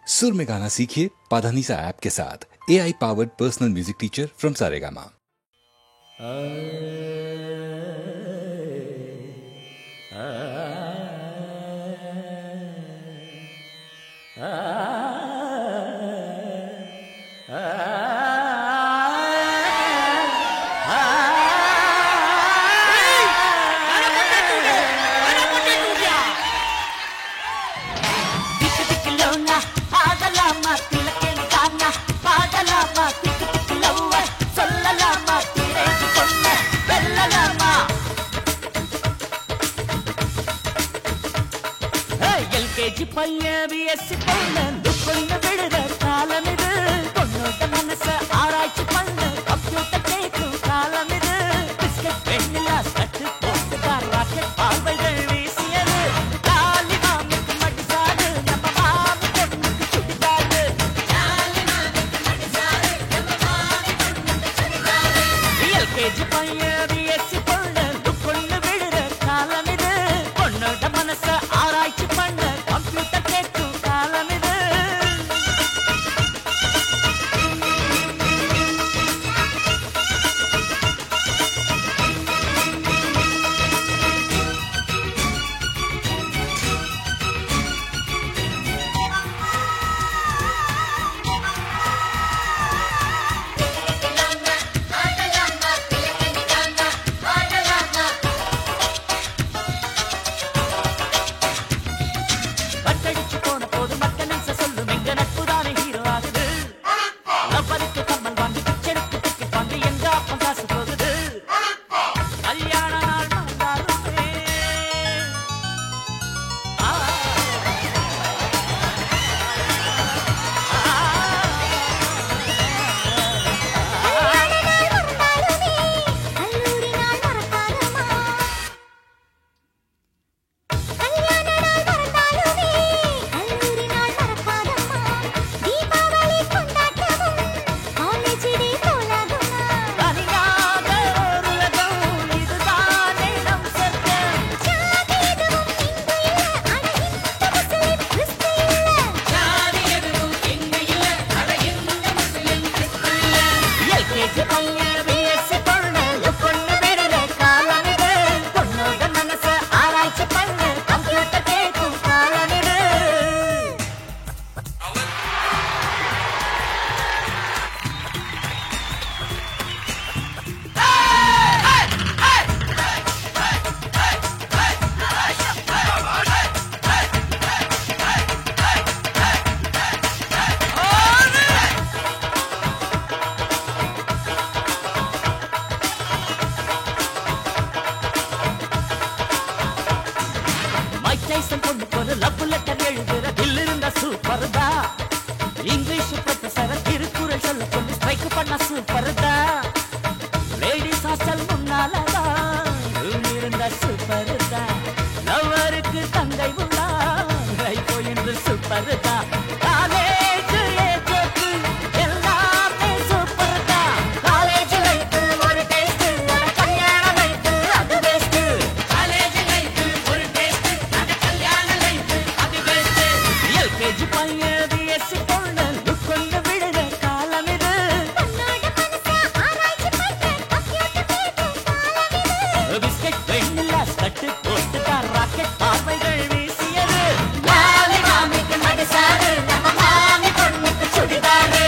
सुर में गाना सीखिए पाधानीसा ऐप के साथ AI powered personal music teacher from Saregama. LKG பையன் BSc பொண்ணு பொண்ணு விடுற காலம் இது பொண்ணோட மனச ஆராய்ச்சி பண்ண கம்ப்யூட்டர் கேட்கும் காலம் இது பிஸ்கட் வெண்ணிலா சட்டு போட்டுக்கார் ராக்கெட் பார்வைகள் வீசியது லாலி மாமிக்கு மடிசாடு நம்ம மாமி பொண்ணுக்கு சுடிதாடு லாலி மாமிக்கு மடிசாடு நம்ம மாமி பொண்ணுக்கு சுடிதாடு LKG பையன் BSc பொண்ணு பொண்ணு விடுற காலம் இது பொண்ணோட மனச ஆராய்ச்சி பண்ண கம்ப்யூட்டர் கேட்கும் காலம் இது பட்டடிச்சு போன போது மக்கள் சொல்லும் எங்க நட்பு தானே ஹீரோ ஆகுது லவ்வருக்கு கம்மல் வாங்கி பிச்சருக்கு டிக்கெட் வாங்கி எங்க அப்பா காசு போகுது கல்யாண நாள் வந்தாலுமே தனியாக ஒரு உலகம் இதுதானே நம் சொர்க்கம் ஜாதி எதுவும் இங்க இல்ல அட இந்த முஸ்லிம் கிறிஸ்து இல்ல LKG பையன் BSc பொண்ணு பொண்ணு விடுற காலம் இது பொண்ணோட மனச ஆராய்ச்சி பண்ண கம்ப்யூட்டர் கேட்கும் காலம் இது மைக் டைசன் பொண்ணு போல லவ் லெட்டர் எழுதுற தில் இருந்தா சூப்பர் தான் இங்கிலீஷ் ப்ரொஃபசர் திருக்குறள் சொல்ல சொல்லி ஸ்ட்ரைக் பண்ண சூப்பர் தான் லேடிஸ் ஹாஸ்டல் முன்னாலதான் ரூம் இருந்தா சூப்பர் தான் லவ்வருக்கு தங்கை உள்ளா ரைட் என்று சூப்பர் தான் காலேஜ் ஏஜோக்கு எல்லாமே சூப்பர் தான் காலேஜ் லைஃப் ஒரு டேஸ்ட் கல்யாண லைஃப் அது பெஸ்ட் காலேஜ் லைஃப் ஒரு டேஸ்ட் கல்யாண லைஃப் அது பெஸ்ட் LKG பையன் BSc பொண்ணு கொண்டு விடுற காலம் இது பிஸ்கட் வெண்ணிலா சட்டு போட்டுக்கார் ராக்கெட் பார்வைகள் வீசியது லாலி மாமிக்கு மடிசாடு நம்ம மாமி பொண்ணுக்கு சுடிதாடு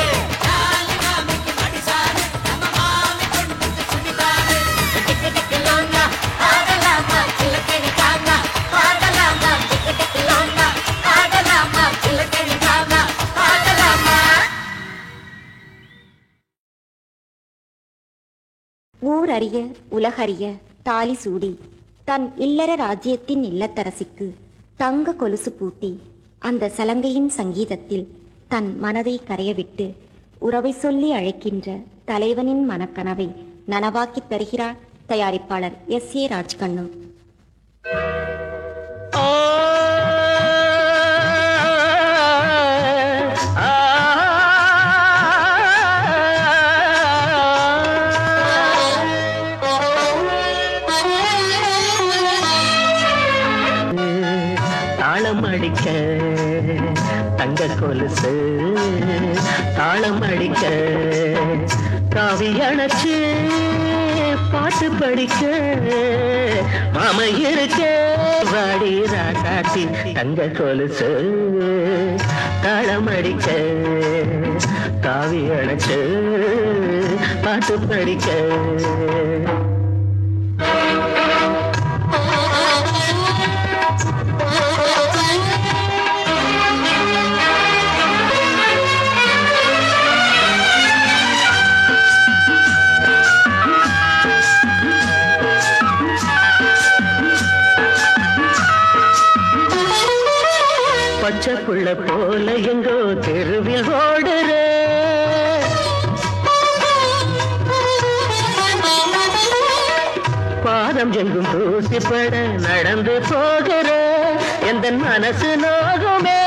லாலி மாமிக்கு மடிசாடு நம்ம மாமி பொண்ணுக்கு சுடிதாடு டிக்கு டிக்கு லோனா ஆடலாமா சிலக்கடி கானா ஆடலாமா டிக்கு டிக்கு லோனா ஆடலாமா சிலக்கடி கானா ஆடலாமா. ஊர் அறிய உலகறிய தாலி சூடி தன் இல்லற ராஜ்யத்தின் இல்லத்தரசிக்கு தங்க கொலுசு பூட்டி அந்த சலங்கையின் சங்கீதத்தில் தன் மனதை கரையவிட்டு உறவை சொல்லி அழைக்கின்ற தலைவனின் மனக்கனவை நனவாக்கித் தருகிறார் தயாரிப்பாளர் SA ராஜ்கண்ணு. தாளம் அடிக்க தங்க கொலுசு தாளம் அடிக்க காவி அணைச்சு பாட்டு படிக்க மாம இருக்க வாடி ராசாத்தி தங்க கொலுசு தாளம் அடிக்க காவி அணைச்சு பாட்டு படிக்க பச்சைக்குள்ள போல எங்கோ தெருவில் ஓடுற பாதம் எங்கும் தூசிப்பட நடந்து போகிற எந்த மனசு நோகுமே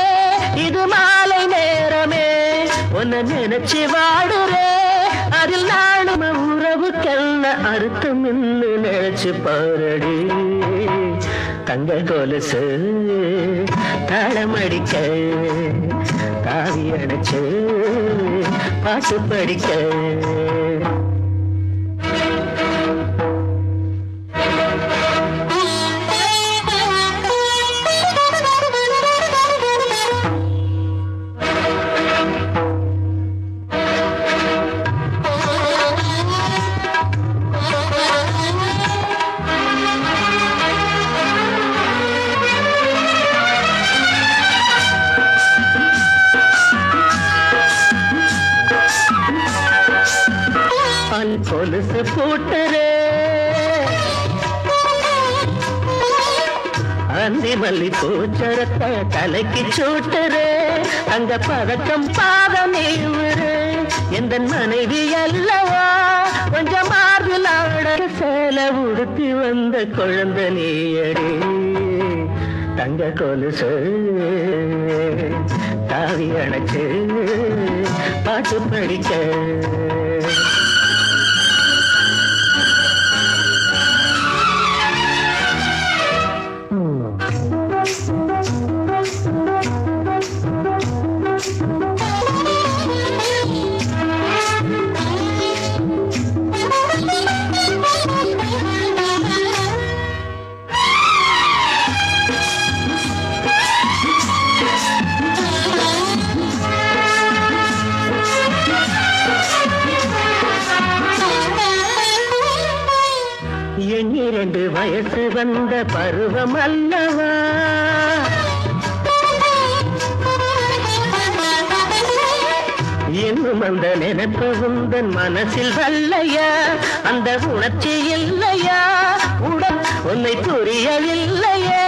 இது மாலை நேரமே உன்னை நினைச்சு வாடுற அதில் நானும் உறவுக்கெல்ல அர்த்தம் இன்னு நினைச்சு பாரடி தங்க கொலுசு தாளம் அடிக்க காவி அடைச்சு பாட்டு படிக்க கொலுசு போட்டுரே அந்தி மல்லி பூச்சரத்தை தலைக்கு சூட்டுரே அங்க பதக்கம் பாதம் நீவுரு எந்த மனைவி அல்லவா கொஞ்சம் மார்பில் ஆட சேலை உடுத்தி வந்த குழந்தை நீயடி தங்க கொலுசு தாவி அணைச்சு பாட்டு படிக்க எண்ணிரண்டு வயசு வந்த பருவம் அல்லவா இன்னும் அந்த நினைப்பு உந்தன் மனசில் வல்லையா அந்த உணர்ச்சி இல்லையா உடன் உன்னை புரியவில்லையே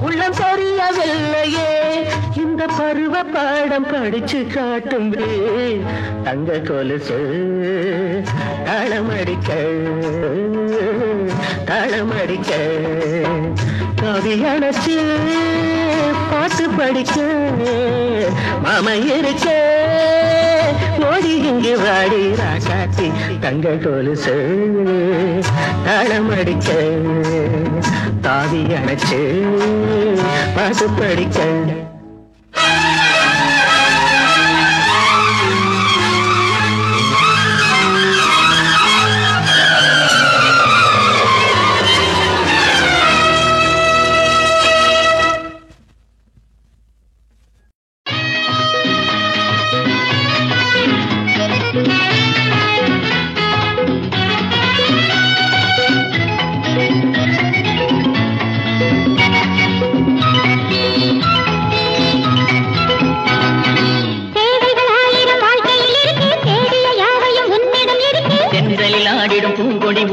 உள்ளம் தெரியவில்லையே இந்த பருவ பாடம் படிச்சு காட்டும் தங்க கொலுசு தாளம் அடிக்க கவி அணைச்சு பாட்டு படிக்க மாமா இருக்க ஓடி இங்கு வாடி ராசாத்தி தங்க கொலுசு தாளம் அடிக்க தாவி அணைச்சு பாட்டு படிக்க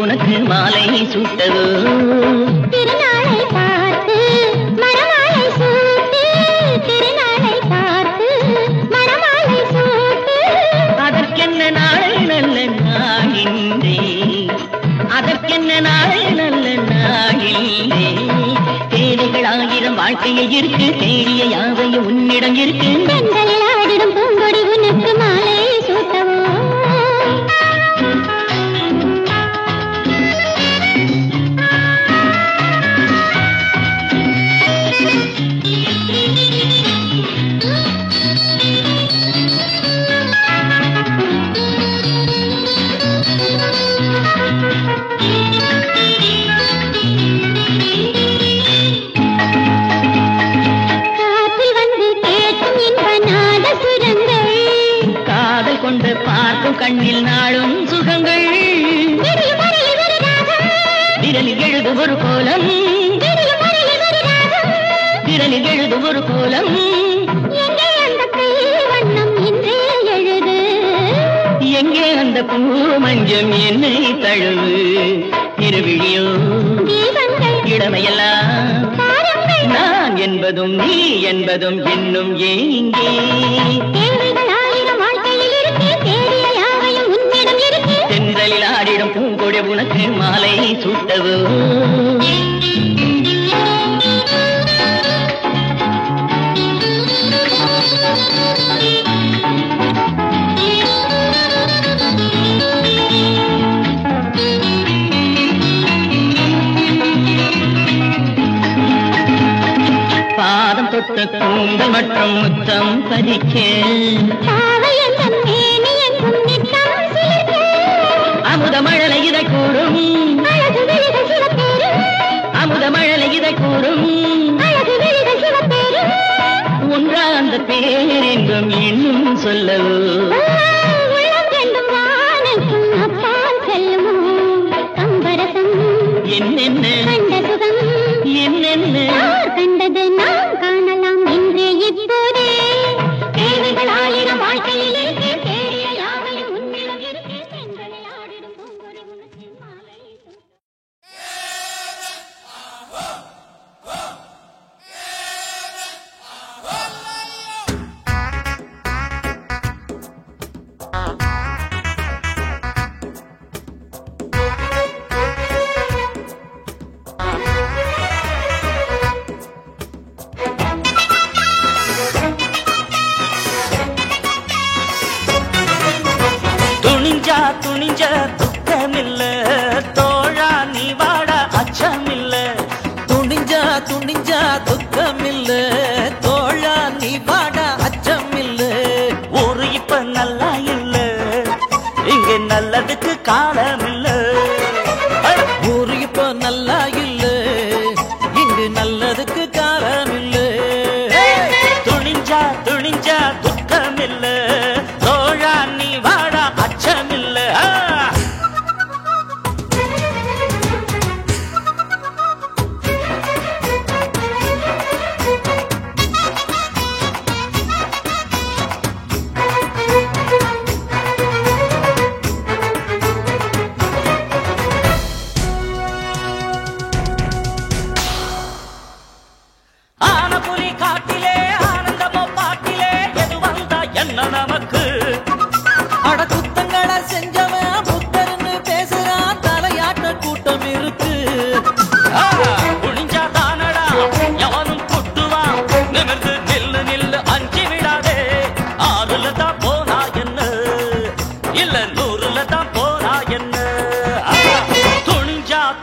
உனக்கு மாலை சூட்டது திருநாளை பார்த்து மரமாலை சூட்டு திருநாளை பார்த்து மரமாலை சூட்டு அதற்கென்ன நாளை நல்ல நாளின்றே அதற்கென்ன நாளை நல்ல நாளின்றே தேவைகள் 1000 வாழ்க்கையில் இருக்கு தேடிய யாவையும் உன்னிடம் இருக்கு பெண்களில் ஆடிடும் பூங்கொடி உனக்கு மாலை சூட்டவோ மட்டும் கண்ணில் நாளும் சுகங்கள் விரலில் எழுது ஒரு கோலம் விரலில் எழுது ஒரு கோலம் எங்கே அந்த பூ மஞ்சம் என்னை தழுவு இருவிழியோ இளமையெல்லாம் நான் என்பதும் நீ என்பதும் இன்னும் ஏங்கே தென்றலில் ஆடிடும் பூங்கொடி உனக்கு மாலை சூட்டவோ பாதம் தொட்ட கூந்தல் மற்றும் முத்தம் பதிக்க அமுதமழலை இதை கூறும் அமுதமழலை இதை கூறும் ஒன்றா அந்த பேரெங்கும் இன்னும் சொல்லவோ என்னென்ன என்னென்ன கண்டது நாம் காணலாம் இன்று இப்போதே தேவைகள் ஆயிரம் வாழ்க்கையில் இருக்கு தேடிய யாவையும் உன்னிடம் இருக்கு பெண்களில் ஆடிடும் பூங்கொடி உனக்கு மாலை துணிஞ்ச துக்கமில்ல தோழா நீ வாட அச்சமில்ல துணிஞ்சா துக்கமில்ல தோழா நீ வாட அச்சமில்ல ஊரு இப்ப நல்லா இல்ல இங்க நல்லதுக்கு காலமில்ல ஊரு இப்ப நல்லா இல்ல இங்கு நல்லதுக்கு காலமில்ல துணிஞ்சா துக்கமில்ல தோழா நீ வாட அச்சமில்ல ஆனபுலி காட்டிலே ஆனந்தமோ பாட்டிலே எது வந்தா என்ன நமக்கு அட குத்தங்களை செஞ்சவன் புத்தர்னு பேசுறான் தலையாட்ட கூட்டம் இருக்கு குளிஞ்சா தானடா எவனும் குட்டுவான் நிமிர்ந்து நில்லு அஞ்சி விடாதே ஆறுல தான் போனா என்ன இல்ல நூறுல தான் போனா என்ன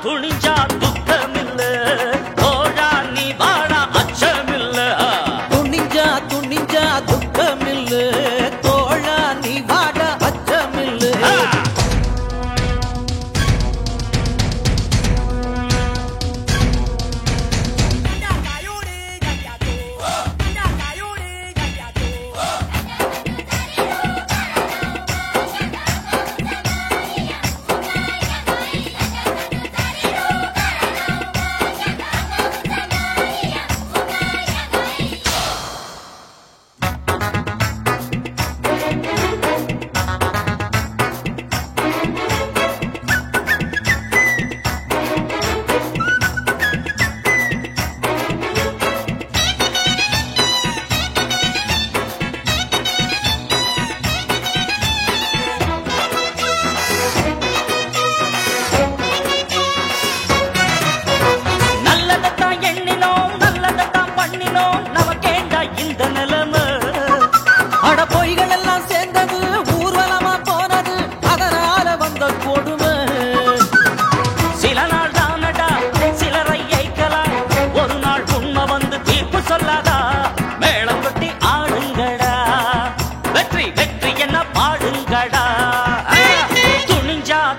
துணிஞ்சா துக்கமில்ல தோழா நீ வாடா அச்சமில்ல துணிஞ்சா துக்கமில்ல தோழா நீ வாட அச்சமில்ல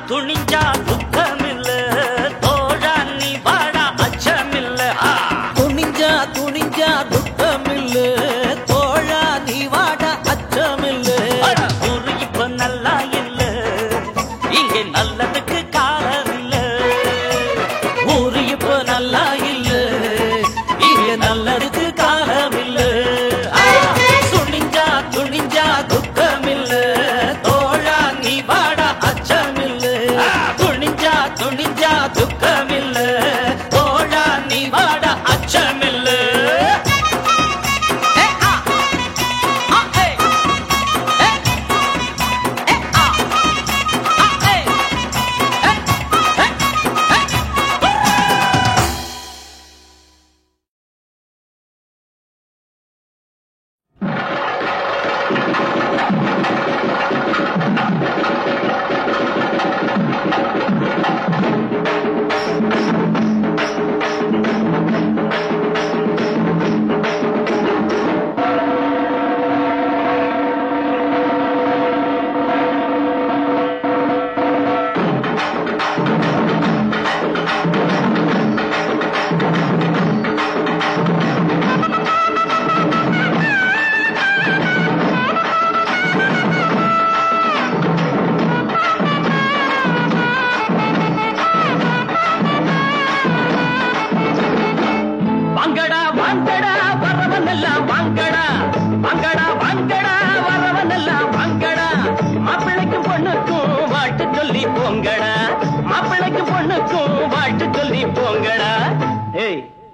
துணிஞ்சா துக்கமில்ல தோழா நீ வாடா அச்சமில்ல துணிஞ்சா துக்கமில்ல தோழா நீ வாட அச்சமில்ல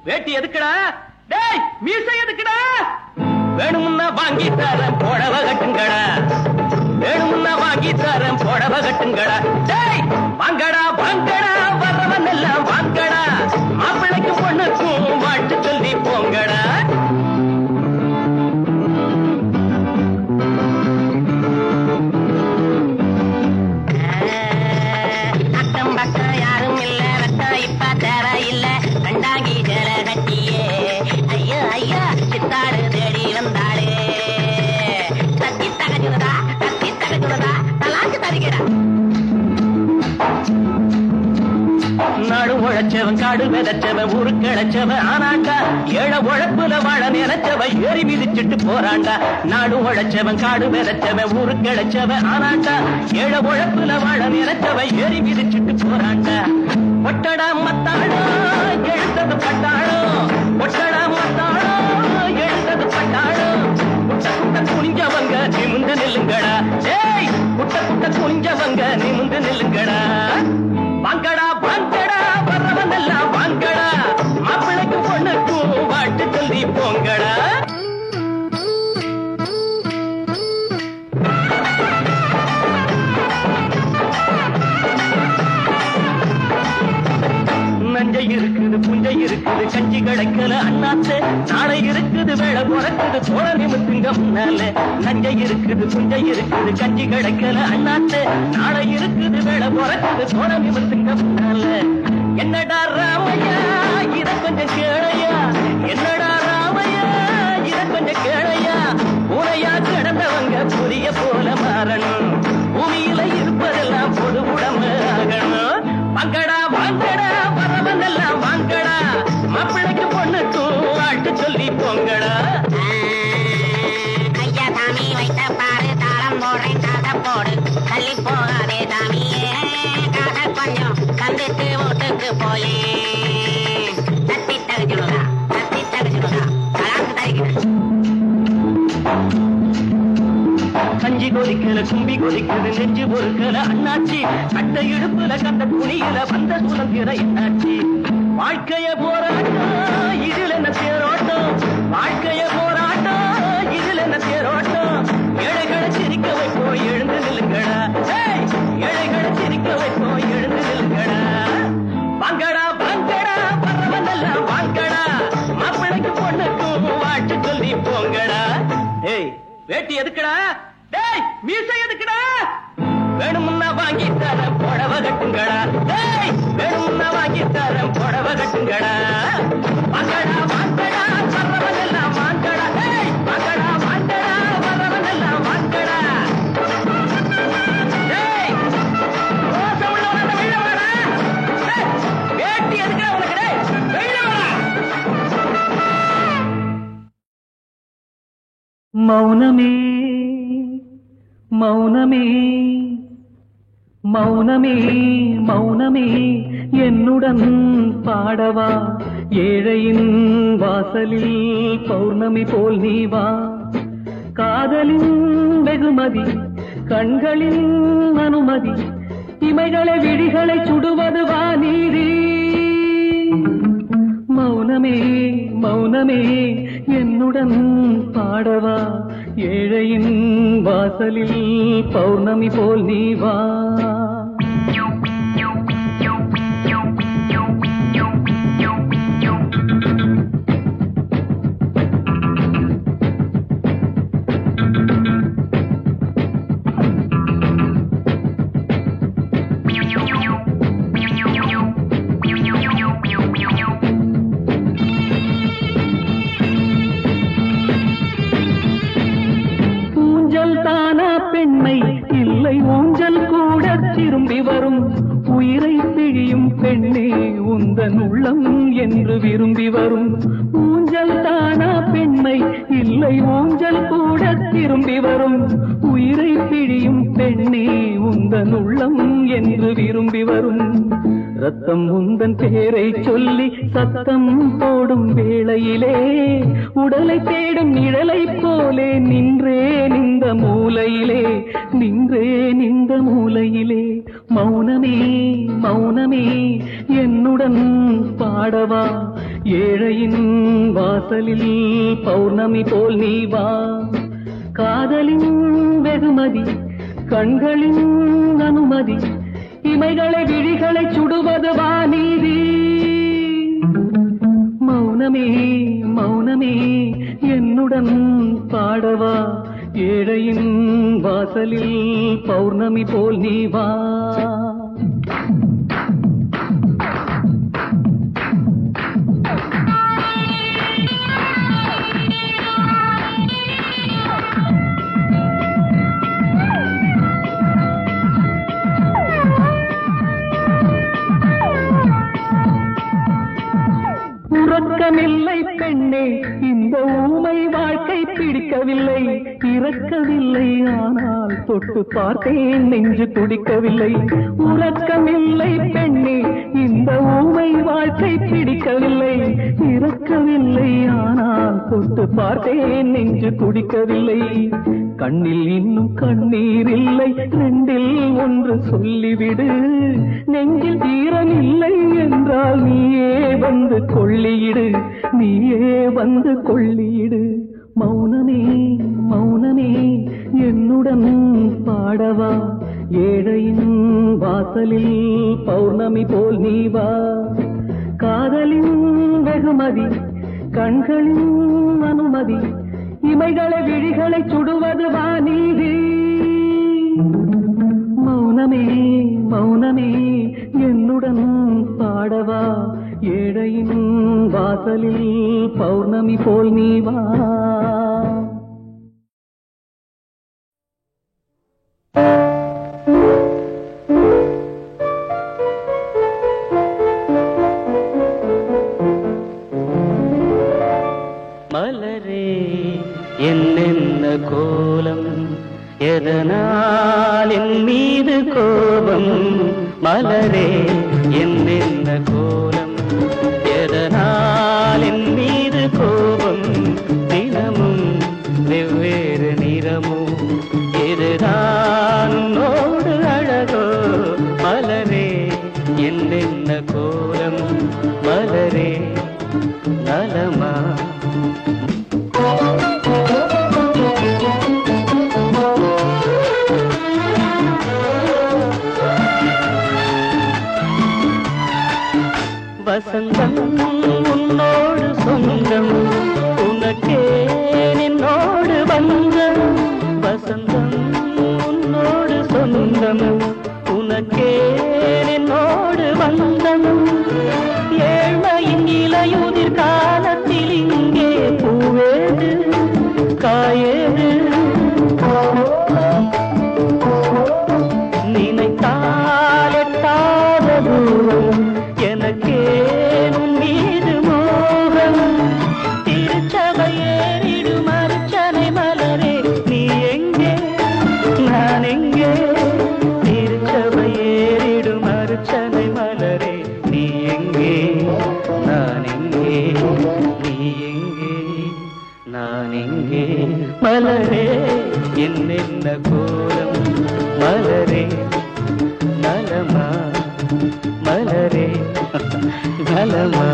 வேட்டி எதுக்குடா? டேய் மீசை எதுக்குடா? வேணும்னா வாங்கி தரேன் புடவை கட்டுங்கடா. வேணும்னா வாங்கி தரேன் புடவை கட்டுங்கடா. டேய் வாங்கடா வாங்கடா வரவன் எல்லாம் வாங்கடா. மாப்பிள்ளைக்கு பொண்ணுக்கும் வாழ்த்து சொல்லி போங்கடா. அக்கம் பக்கம் யாரும் இல்ல, ரத்தம் இப்ப தேவையில்ல. கண்டாங்கி ஜல கட்டியே ஐயோ ஐயோ சித்தாடு தேடி வந்தாளே. தத்தி தகஜுதா தலாக்கு தருகிறா. நாடு உழைச்சவன் காடு விதைச்சவன் ஊரு கிளைச்சவன் ஆனாண்டா. ஏழ உழைப்புல வாழ நினைச்சவன் ஏறி மிதிச்சிட்டு போறாண்டா. நாடு உழைச்சவன் காடு விதைச்சவன் ஊரு கிளைச்சவன் ஆனாண்டா. ஏழ உழைப்புல வாழ நினைச்சவன் ஏறி மிதிச்சிட்டு போறாண்டா. ஒட்டடா மத்தாளோ எழுத்தது பட்டாளோ. ஒட்டடா மத்தாளோ எழுத்தது பட்டாளோ. குட்ட குட்ட குனிஞ்சவங்க நிமிந்து நில்லுங்கடா. ஏய் குட்ட குட்ட குனிஞ்சவங்க நிமிந்து நில்லுங்கடா. வாங்கடா வாங்கடா வரவன் எல்லாம் வாங்கடா. மாப்பிள்ளைக்கு பொண்ணுக்கும் வாழ்த்து சொல்லி போங்கடா. நஞ்சை இருக்குது புஞ்சை இருக்குது கஞ்சி கிடைக்கல அண்ணாத்து. நாளை இருக்குது வேலை பிறக்குது தோழ நிமித்துங்க முன்னால. நஞ்சை இருக்குது புஞ்சை இருக்குது கஞ்சி கிடைக்கல அண்ணாத்து. நாளை இருக்குது வேலை பிறக்குது தோழ நிமித்துங்க முன்னால. என்னடா ராமையா இத கொஞ்சம் கேளையா. என்னடா ராமையா இத கொஞ்சம் கேளையா. பூனையா கிடந்தவங்க புரிய போல மாறணும். பூமியில இருப்பதெல்லாம் பொது உடம்பு ஆகணும். வாங்கடா வாங்கடா வரவன் எல்லாம் வாங்கடா. மாப்பிள்ளைக்கு பொண்ணுக்கும் வாழ்த்து சொல்லி போங்கடா. ஐயா சாமி வைத்த பாரு தாளம் போடுறேன் காதை போடு. தள்ளி போகாதே சாமியே காதை கொஞ்சம் தந்துட்டு வீட்டுக்கு போயே. தத்தி தகஜுடுதா தலாக்கு தருகிறேன். கஞ்சி கொதிக்கல கும்பி கொதிக்குது நெஞ்சு பொறுக்கல அண்ணாச்சி. கட்ட இடுப்புல கண்ட துணியில வந்த சுதந்திர என்னாச்சி. வாழ்க்கைய போராட்டம் இதில் என்ன தேரோட்டம். வாழ்க்கைய போராட்டம் இதில் என்ன தேரோட்டம். ஏழைகளை சிரிக்க வைப்போம் எழுந்து நில்லுங்கடா. ஏழைகளை சிரிக்க வைப்போம் எழுந்து நில்லுங்கடா. வாங்கடா வாங்கடா வரவன் எல்லாம் வாங்கடா. மாப்பிள்ளைக்கு பொண்ணுக்கும் வாழ்த்து சொல்லி போங்கடா. ஏய் வேட்டி எதுக்குடா? டேய் மீசை எதுக்குடா? வேணும்னா வாங்கி தரேன் புடவை கட்டுங்கடா. டேய் வேணும்னா வாங்கி தரேன் புடவை கட்டுங்கடா. வாங்கடா வாங்கடா வரவன் எல்லாம் வாங்கடா. டேய் வாங்கடா வாங்கடா வரவன் எல்லாம் வாங்கடா. டேய் ரோச உள்ளவன வெளிய வாடா. டேய் வேட்டி எதுக்குடா உனக்கு? டேய் வெளிய வாடா. மௌனமே மௌனமே மௌனமே மௌனமே என்னுடன் பாடவா. ஏழையின் வாசலில் பௌர்ணமி போல் நீ வா. காதலின் வெகுமதி கண்களின் அனுமதி. இமைகளை விழிகளை சுடுவது வா நீதி. மௌனமே மௌனமே என்னுடன் பாடவா. ஏழையின் வாசலில் பௌர்ணமி போல் நீ வா. பெண்மை இல்லை ஊஞ்சல் கூட திரும்பி வரும். உயிரை பிழியும் பெண்ணே உந்தன் உள்ளம் என்று விரும்பி வரும். ஊஞ்சல் தானா பெண்மை இல்லை ஊஞ்சல் கூட திரும்பி வரும். உயிரை பிழியும் பெண்ணே உந்தன் உள்ளம் என்று விரும்பி வரும். ரத்தம் உந்தன் பேரை சொல்லி சத்தம் போடும் வேளையிலே உடலை தேடும் நிழலை போலே நின்றேன் இந்த மூலையிலே. நின்றேன் இந்த மூலையிலே. மௌனமே மௌனமே என்னுடன் பாடவா. ஏழையின் வாசலில் பௌர்ணமி போல் நீ வா. காதலின் வெகுமதி கண்களின் அனுமதி, இமைகளை விழிகளை சுடுவது வாநீதி. மௌனமே மௌனமே என்னுடன் பாடவா, ஏழையின் வாசலில் பௌர்ணமி போல் நீ வா. உறக்கமில்லை பெண்ணே, இந்த ஊமை வாழ்க்கை பிடிக்கவில்லை. இறக்கவில்லை ஆனால் தொட்டு பார்த்தேன் நெஞ்சு துடிக்கவில்லை. உறக்கமில்லை பெண்ணே, இந்த ஊமை வாழ்க்கை பிடிக்கவில்லை. இறக்கவில்லை ஆனால் தொட்டு பார்த்தேன் நெஞ்சு துடிக்கவில்லை. கண்ணில் இன்னும் கண்ணீர் இல்லை, ரெண்டில் ஒன்று சொல்லிவிடு. நெஞ்சில் ஈரம் இல்லை என்றால் நீயே வந்து கொள்ளியிடு, நீயே வந்து கொள்ளியிடு. மௌனமே மௌனமே என்னுடன் பாடவா, ஏழையின் வாசலில் பௌர்ணமி போல் நீ வா. காதலின் வெகுமதி கண்களின் அனுமதி, இமைகளை விழிகளை சுடுவது வாநீதி. மௌனமே மௌனமே என்னுடன் பாடவா, ஏழையின் வாசலில் பௌர்ணமி போல் நீ வா. மலரே என்னென்ன கோலம், எதனால் என் மீது கோபம். மலரே என்னென்ன கோலம், எதனால் என் மீது கோபம். தினமும் வெவ்வேறு நிறமோ, இதுதான் உன்னோடு அழகோ. மலரே என்னென்ன கோலம், மலரே நலமா. வசந்தம் உன்னோடு சொந்தம், உனக்கே நின்னோடு வந்தம். வசந்தம் உன்னோடு சொந்தம், உனக்கே நின்னோடு வந்தம். ஏழ்மையின் இலையுதிர் காலத்தில் இங்கே பூவேது காயேது. நினைத்தால் எட்டாத தூரம், எனக்கே உன் மீது மோகம். திருச்சபை ஏறிடும் அர்ச்சனை மலரே, நீ எங்கே நான் எங்கே. திருச்சபை ஏறிடும் அர்ச்சனை மலரே, நீ எங்கே நான் எங்கே. நீ எங்கே நான் எங்கே. மலரே என்னென்ன கோலம், மலரே நலமா. மலரே நலமா.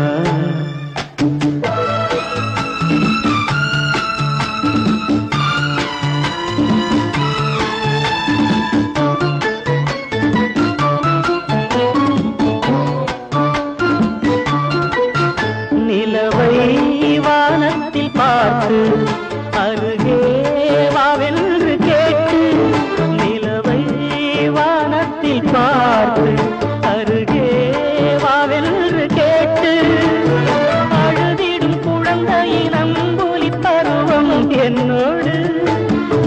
நிலவை வானத்தில் பார்த்து அருகே வாவென்று கேட்டு. நிலவை வானத்தில் பார்த்து அருகே வாவென்று கேட்டு. அழுதிடும் குழந்தையின் அம்புலி பருவம் என்னோடு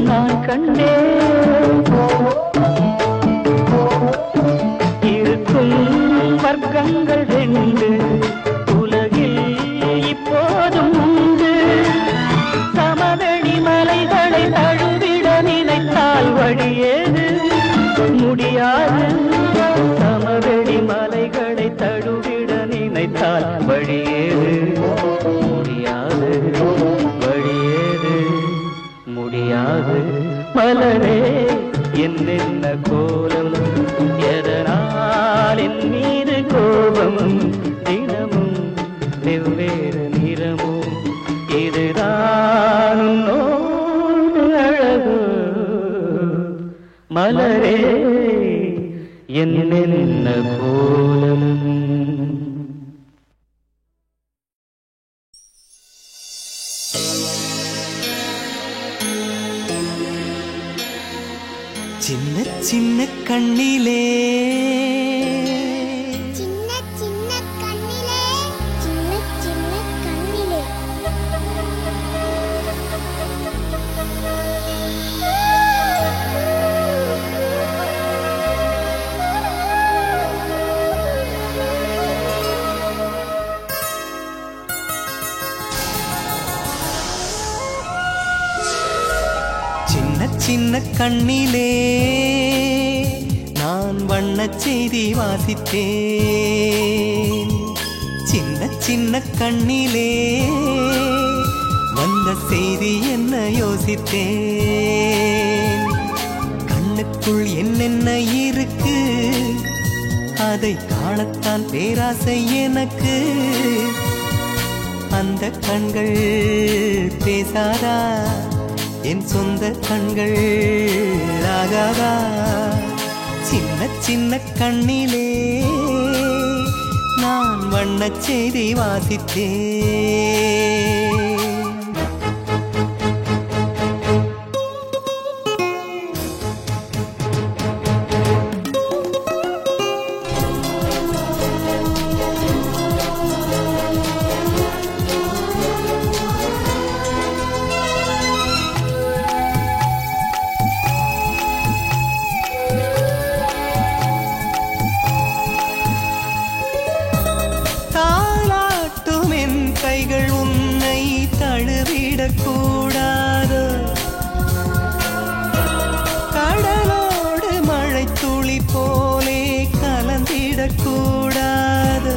நான் கண்டேன். இருக்கும் வர்க்கங்கள் ரெண்டு உலகில் இப்போதும் உண்டு. சமவெளி மலைகளை தழுவிட நினைத்தால் வழியேது முடியாது. சமவெளி மலைகளை தழுவிட நினைத்தால் வழியேது முடியாது. வழியேது முடியாது. மலரே என்னென்ன கோலம், எதனால் என் மீது கோபம். தினமும் வெவ்வேறு மலரே என்னென்ன கோலம். சின்ன சின்ன கண்ணிலே சின்ன கண்ணிலே நான் வண்ணச் செய்தி வாசித்தேன். சின்ன சின்ன கண்ணிலே வந்த செய்தி என்ன யோசித்தேன். கண்ணுக்குள் என்னென்ன இருக்கு அதை காணத்தான் பேராசை எனக்கு. அந்த கண்கள் பேசாதா என் சொந்த கண்கள் ஆகாதா. சின்ன சின்ன கண்ணிலே நான் வண்ணச் செய்தி வாசித்தேன். கூடாது கடலோடு மழை துளி போலே கலந்திடக்கூடாது.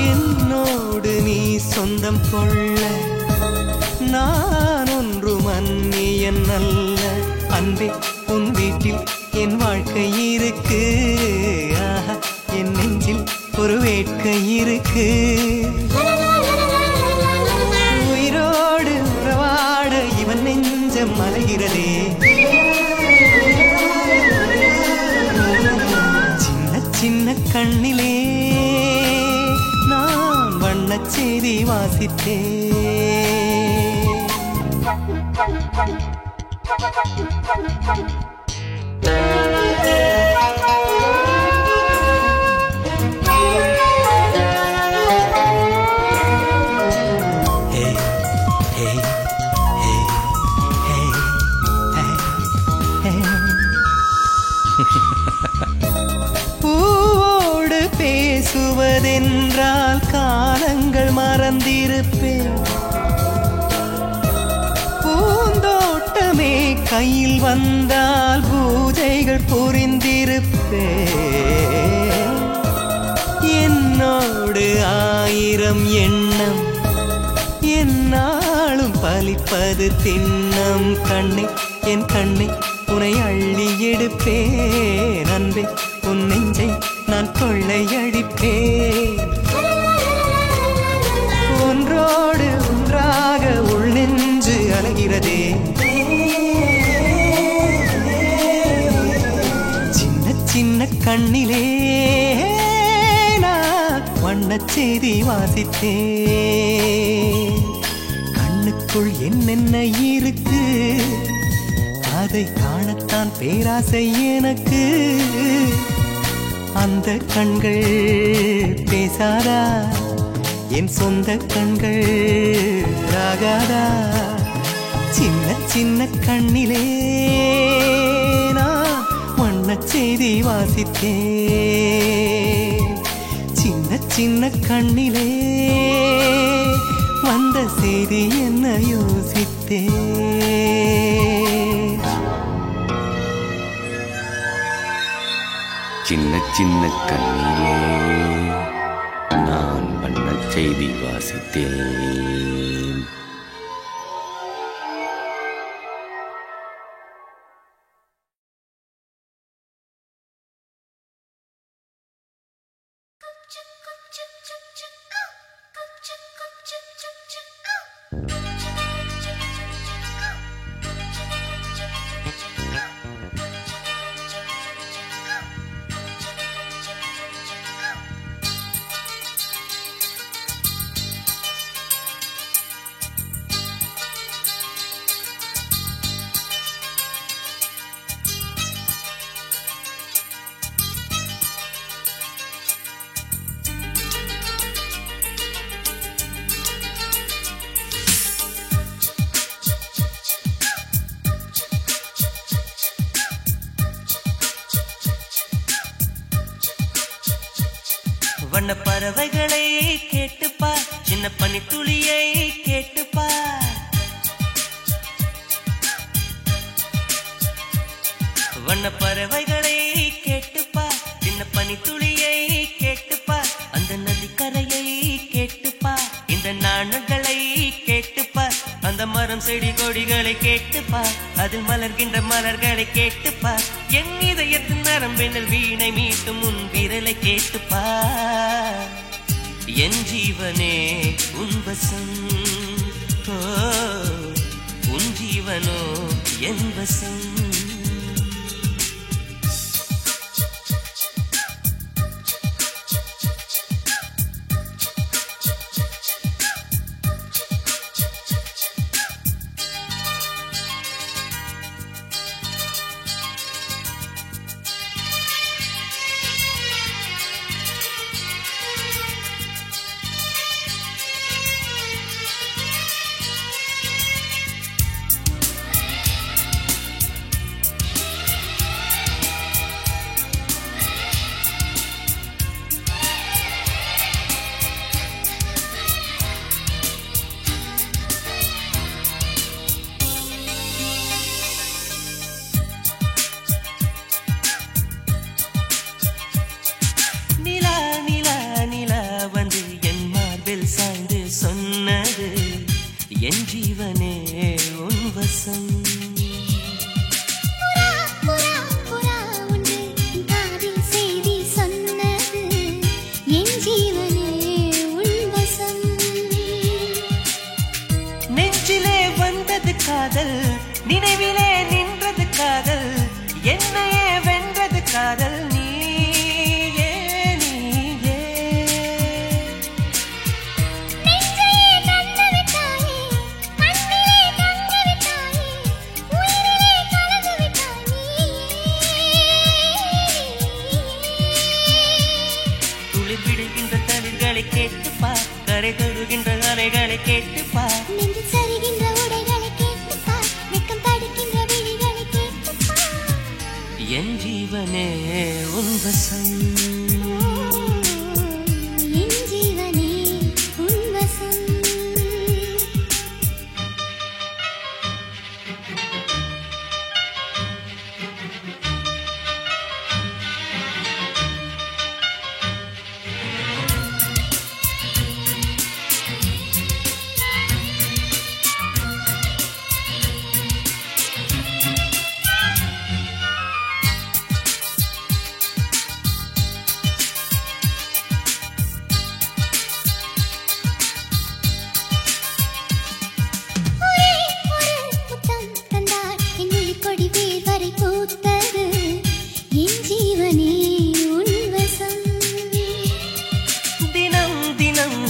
என்னோடு நீ சொந்தம் கொள்ள நான் ஒன்று மன்னியன் அல்ல. அன்பே உன் வீட்டில் என் வாழ்க்கை இருக்கு. என் நெஞ்சில் ஒரு வேட்கை இருக்கு. மலைகிறதே சின்ன சின்ன கண்ணிலே நான் வண்ணச் செய்தி வாசித்தேன். பூவோடு பேசுவதென்றால் காலங்கள் மறந்திருப்பேன். பூந்தோட்டமே கையில் வந்தால் பூஜைகள் புரிந்திருப்பேன். என்னோடு 1000 எண்ணம் என்னாலும் பலிப்பது திண்ணம். கண்ணே என் கண்ணே உன்னை அள்ளி எடுப்பேன். அன்பே உன் நெஞ்சை நான் கொள்ளையடிப்பேன். ஒன்றோடு ஒன்றாக உள் நெஞ்சு அலைகிறதே. சின்ன சின்ன கண்ணிலே நான் வண்ணச் செய்தி வாசித்தேன். கண்ணுக்குள் என்னென்ன இருக்கு அதை காணத்தான் பேராசை எனக்கு. அந்த கண்கள் பேசாதா என் சொந்த கண்கள் ஆகாதா. சின்ன சின்ன கண்ணிலே நான் வண்ணச் செய்தி வாசித்தேன். சின்ன சின்ன கண்ணிலே வந்த செய்தி என்ன யோசித்தேன். சின்ன சின்ன கண்ணிலே நான் வண்ணச் செய்தி வாசித்தேன். வண்ண பறவைகளை கேட்டுப்பா சின்ன பனி துளியை கேட்டுப்பா வண்ண பறவைகளை கேட்டுப்பா சின்ன பனி துளியை கேட்டுப்பா அந்த நதிக்கரையை கேட்டுப்பா இந்த நாணங்களை கேட்டுப்பா அந்த மரம் செடி கொடிகளை கேட்டுப்பா அதில் மலர்கின்ற மலர்களை கேட்டுப்பா என் இதயத்தின் நரம்பினில் வீணை மீட்டும் உன் விரலை கேட்டுப்பா என் ஜீவனே உன் வசம் ஓ உன் ஜீவனோ என் வசம் என் ஜீவனே உன் வசம் நெஞ்சிலே வந்தது காதல் நினைவிலே நின்றது காதல் என்னையே வென்றது காதல் கேட்டுப்பா கரை தொடுகின்ற அலைகளை கேட்டுப்பா நெஞ்சு சரிகின்ற உடைகளை கேட்டுப்பா வெக்கம் தடுக்கின்ற விழிகளை கேட்டுப்பா என் ஜீவனே உன் வசம் என் ஜீவனே உன் வசம்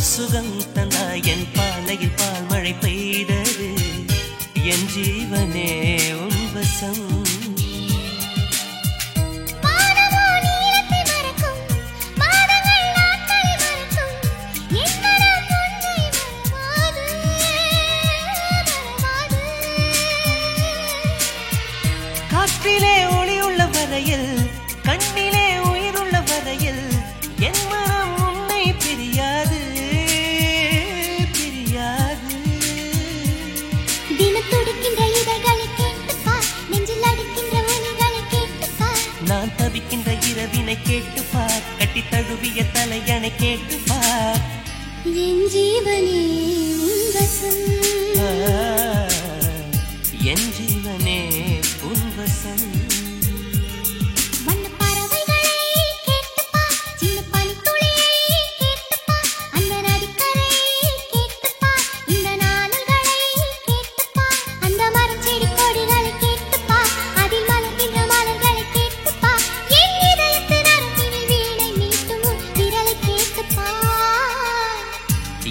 சுகம் தந்தாய் என் பாலையில் பால் மழை பெய்தது என் ஜீவனே உன் வசம் காற்றிலே ஒளியுள்ள வரையில் கண்ணிலே உயிருள்ள வரையில் என் மனம் உன்னை பிரியாது நான் தவிக்கின்ற இரவினை கேட்டுப்பார் கட்டி தழுவிய தலையணை கேட்டுப்பார் என் ஜீவனே உன் வசம் என் ஜீவனே உன் வசம்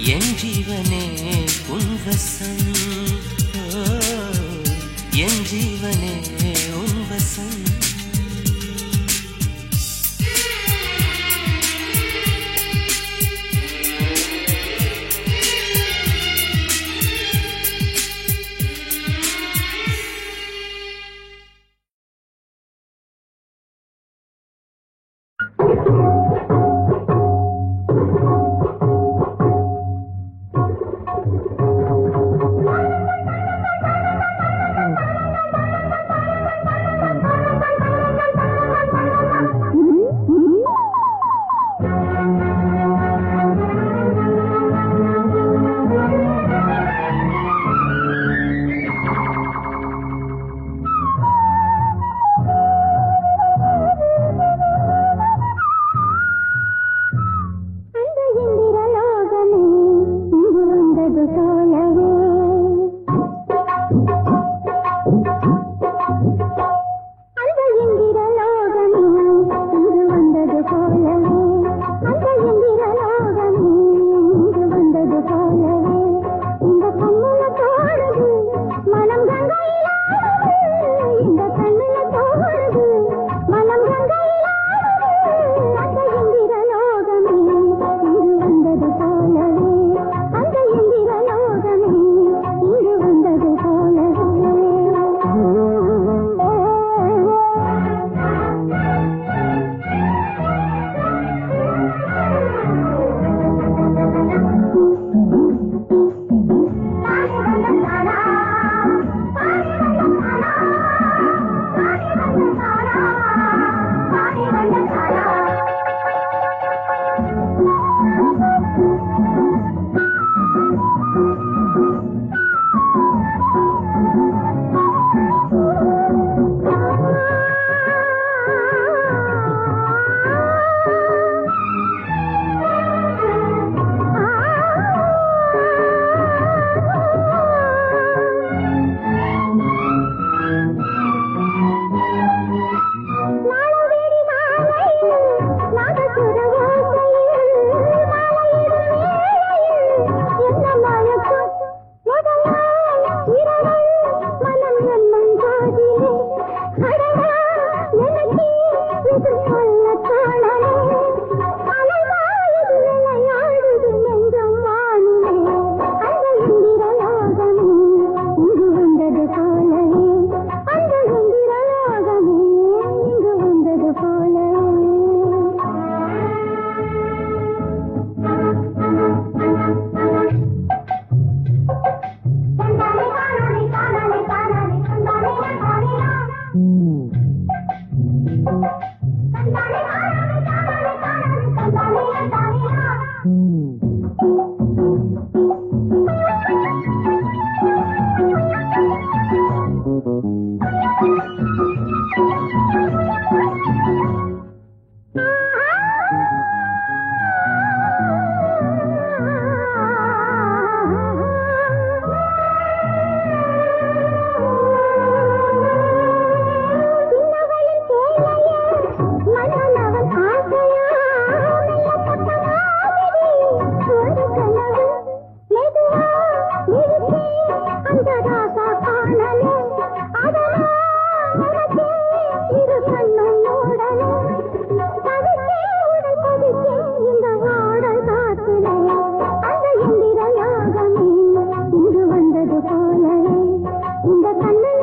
என் ஜீவனே உன் வசம் என் ஜீவனே உன் வசம் இந்த கண்ணன